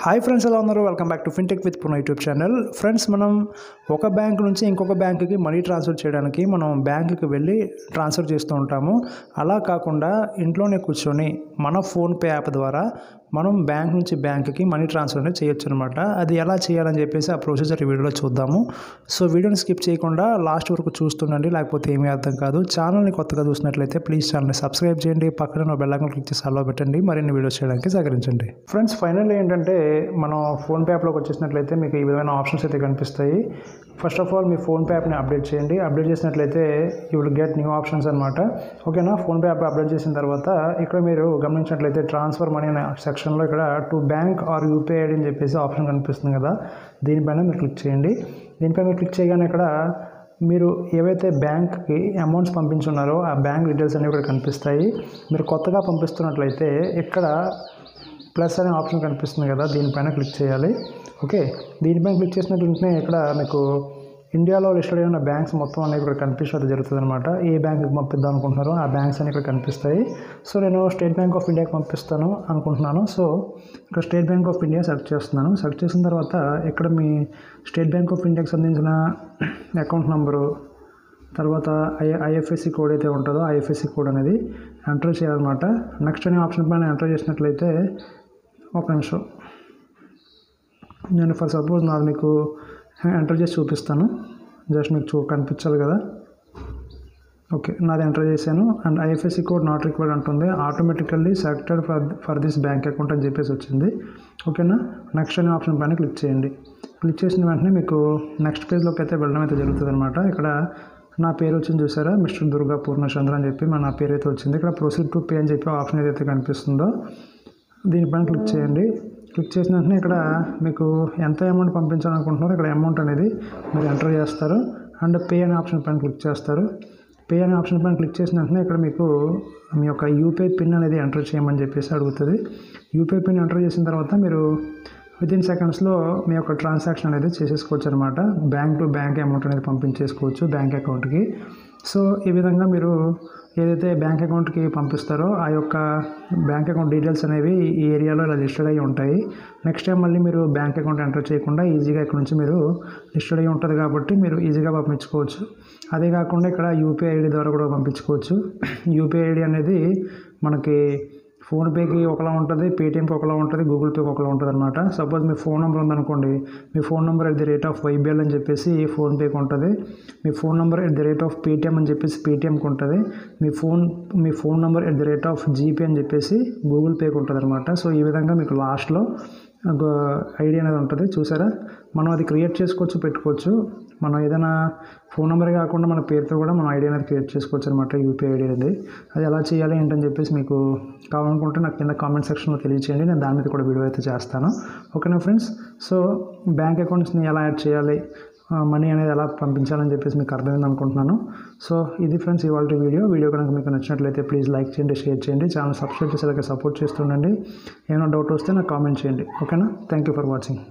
Hi friends, ఎలా ఉన్నారు? Welcome back to fintech with Puna YouTube channel. Friends, మనం ఒక బ్యాంక్ నుంచి ఇంకొక బ్యాంకుకి మనీ ట్రాన్స్ఫర్ చేయడానికి మనం బ్యాంకుకి వెళ్ళి ట్రాన్స్ఫర్ చేస్తూ ఉంటాము. అలా కాకుండా ఇంట్లోనే కూర్చొని మన ఫోన్పే యాప్ ద్వారా మనం బ్యాంక్ నుంచి బ్యాంకుకి మనీ ట్రాన్స్ఫర్ అనేది చేయొచ్చు అనమాట. అది ఎలా చేయాలని చెప్పేసి ఆ ప్రొసీజర్ ఈ వీడియోలో చూద్దాము. సో వీడియోని స్కిప్ చేయకుండా లాస్ట్ వరకు చూస్తుండండి, లేకపోతే ఏమీ అర్థం కాదు. ఛానల్ని కొత్తగా చూసినట్లయితే ప్లీజ్ ఛానల్ని సబ్స్క్రైబ్ చేయండి, పక్కన బెల్ ఐకాన్ క్లిక్ చేసి ఆల్లో పెట్టండి, మరిన్ని వీడియోస్ చేయడానికి సహకరించండి. ఫ్రెండ్స్, ఫైనల్ ఏంటంటే మనం ఫోన్పే యాప్లోకి వచ్చేసినట్లయితే మీకు ఈ విధమైన ఆప్షన్స్ అయితే కనిపిస్తాయి. First of all me PhonePe యాప్ని అప్డేట్ చేయండి. అప్డేట్ చేసినట్లయితే you will get new options అనమాట. ఓకేనా? ఫోన్పే యాప్ అప్డేట్ చేసిన తర్వాత ఇక్కడ మీరు గమనించినట్లయితే ట్రాన్స్ఫర్ మనీ అనే సెక్షన్లో ఇక్కడ to bank or UPI ID అని చెప్పేసి ఆప్షన్ కనిపిస్తుంది కదా, దీనిపైన మీరు క్లిక్ చేయండి. దీనిపైన మీరు క్లిక్ చేయగానే ఇక్కడ మీరు ఏవైతే బ్యాంక్కి అమౌంట్స్ పంపించున్నారో ఆ బ్యాంక్ డీటెయిల్స్ అనేవి ఇక్కడ కనిపిస్తాయి. మీరు కొత్తగా పంపిస్తున్నట్లయితే ఇక్కడ ప్లస్ అనే ఆప్షన్ కనిపిస్తుంది కదా, దీనిపైన క్లిక్ చేయాలి. ఓకే, దీనిపైన క్లిక్ చేసినట్టు వెంటనే ఇక్కడ మీకు ఇండియాలో లిస్టెడ్ అయిన బ్యాంక్స్ మొత్తం అనేవి ఇక్కడ కనిపించడం జరుగుతుంది అనమాట. ఏ బ్యాంక్కి పంపిద్దాం అనుకుంటున్నారో ఆ బ్యాంక్స్ అని ఇక్కడ కనిపిస్తాయి. సో నేను స్టేట్ బ్యాంక్ ఆఫ్ ఇండియాకి పంపిస్తాను అనుకుంటున్నాను. సో ఇక్కడ state bank of India select చేస్తున్నాను. సెలెక్ట్ చేసిన తర్వాత ఇక్కడ మీ స్టేట్ బ్యాంక్ ఆఫ్ ఇండియాకి సంబంధించిన అకౌంట్ నెంబరు, తర్వాత ఐఎఫ్ఎస్సి కోడ్ అయితే ఉంటుందో ఐఎఫ్ఎస్సి కోడ్ అనేది ఎంటర్ చేయాలన్నమాట. నెక్స్ట్ అనే ఆప్షన్ పైన ఎంటర్ చేసినట్లయితే ఒక నిమిషం, నేను ఫర్ సపోజ్ నాది మీకు ఎంటర్ చేసి చూపిస్తాను. జస్ట్ మీకు కనిపించాలి కదా. ఓకే, నాది ఎంటర్ చేశాను and IFSC code not required అంటుంది. Automatically selected for this bank account అని చెప్పేసి వచ్చింది. ఓకేనా? నెక్స్ట్ అనే ఆప్షన్ పైన క్లిక్ చేయండి. క్లిక్ చేసిన వెంటనే మీకు నెక్స్ట్ పేజ్లోకి అయితే వెళ్ళడం అయితే జరుగుతుంది అనమాట. ఇక్కడ నా పేరు వచ్చింది చూసారా, మిస్టర్ దుర్గా పూర్ణచంద్ర అని చెప్పి నా పేరు అయితే వచ్చింది. ఇక్కడ ప్రొసీడ్ టు పే అని చెప్పి ఆప్షన్ ఏదైతే కనిపిస్తుందో దీనిపైన క్లిక్ చేయండి. క్లిక్ చేసిన వెంటనే ఇక్కడ మీకు ఎంత అమౌంట్ పంపించాలనుకుంటున్నారో ఇక్కడ అమౌంట్ అనేది మీరు ఎంటర్ చేస్తారు అండ్ పే అనే ఆప్షన్ పైన క్లిక్ చేస్తారు. పే అనే ఆప్షన్ పైన క్లిక్ చేసిన వెంటనే ఇక్కడ మీకు మీ యొక్క యూపీఐ పిన్ అనేది ఎంటర్ చేయమని చెప్పేసి అడుగుతుంది. యూపీఐ పిన్ ఎంటర్ చేసిన తర్వాత మీరు వితిన్ సెకండ్స్లో మీ యొక్క ట్రాన్సాక్షన్ అనేది చేసేసుకోవచ్చు అనమాట. బ్యాంక్ టు బ్యాంక్ అమౌంట్ అనేది పంపించేసుకోవచ్చు బ్యాంక్ అకౌంట్కి. సో ఈ విధంగా మీరు ఏదైతే బ్యాంక్ అకౌంట్కి పంపిస్తారో ఆ యొక్క బ్యాంక్ అకౌంట్ డీటెయిల్స్ అనేవి ఈ ఏరియాలో ఇలా లిస్టెడ్ అయ్యి ఉంటాయి. నెక్స్ట్ టైం మళ్ళీ మీరు బ్యాంక్ అకౌంట్ ఎంటర్ చేయకుండా ఈజీగా ఇక్కడ నుంచి మీరు లిస్టెడ్ అయ్యి ఉంటుంది కాబట్టి మీరు ఈజీగా పంపించుకోవచ్చు. అదే కాకుండా ఇక్కడ యూపీఐ ఐడి ద్వారా కూడా పంపించుకోవచ్చు. యూపీఐ ఐడి అనేది మనకి ఫోన్పేకి ఒకలా ఉంటుంది, పేటీఎంకి ఒకలా ఉంటుంది, గూగుల్ పేకి ఒకలా ఉంటుంది అనమాట. సపోజ్ మీ ఫోన్ నెంబర్ ఉందనుకోండి, మీ ఫోన్ నెంబర్ @YBL అని చెప్పేసి ఫోన్పేకి ఉంటుంది. మీ ఫోన్ నెంబర్ @పేటీఎం అని చెప్పేసి పేటీఎంకి ఉంటుంది. మీ ఫోన్ నెంబర్ @GPay అని చెప్పేసి గూగుల్ పేకి ఉంటుంది అనమాట. సో ఈ విధంగా మీకు లాస్ట్లో ఐడి అనేది ఉంటుంది చూసారా. మనం అది క్రియేట్ చేసుకోవచ్చు, పెట్టుకోవచ్చు. మనం ఏదైనా ఫోన్ నెంబర్ కాకుండా మన పేరుతో కూడా మనం ఐడి అనేది క్రియేట్ చేసుకోవచ్చు అనమాట, యూపీఐ ఐడి అనేది. అది ఎలా చేయాలి ఏంటని చెప్పేసి మీకు కావాలనుకుంటే నాకు కింద కామెంట్ సెక్షన్లో తెలియచేయండి, నేను దాని మీద కూడా వీడియో అయితే చేస్తాను. ఓకేనా ఫ్రెండ్స్? సో బ్యాంక్ అకౌంట్స్ని ఎలా యాడ్ చేయాలి, మనీ అనేది ఎలా పంపించాలని చెప్పేసి మీకు అర్థమైంది అనుకుంటున్నాను. సో ఇది ఫ్రెండ్స్ ఇవాళ వీడియో కనుక మీకు నచ్చినట్లయితే ప్లీజ్ లైక్ చేయండి, షేర్ చేయండి, ఛానల్ సబ్స్క్రైబ్ చేసి అలాగే సపోర్ట్ చేస్తుండండి. ఏమైనా డౌట్ వస్తే నాకు కామెంట్ చేయండి. ఓకేనా? Thank you for watching.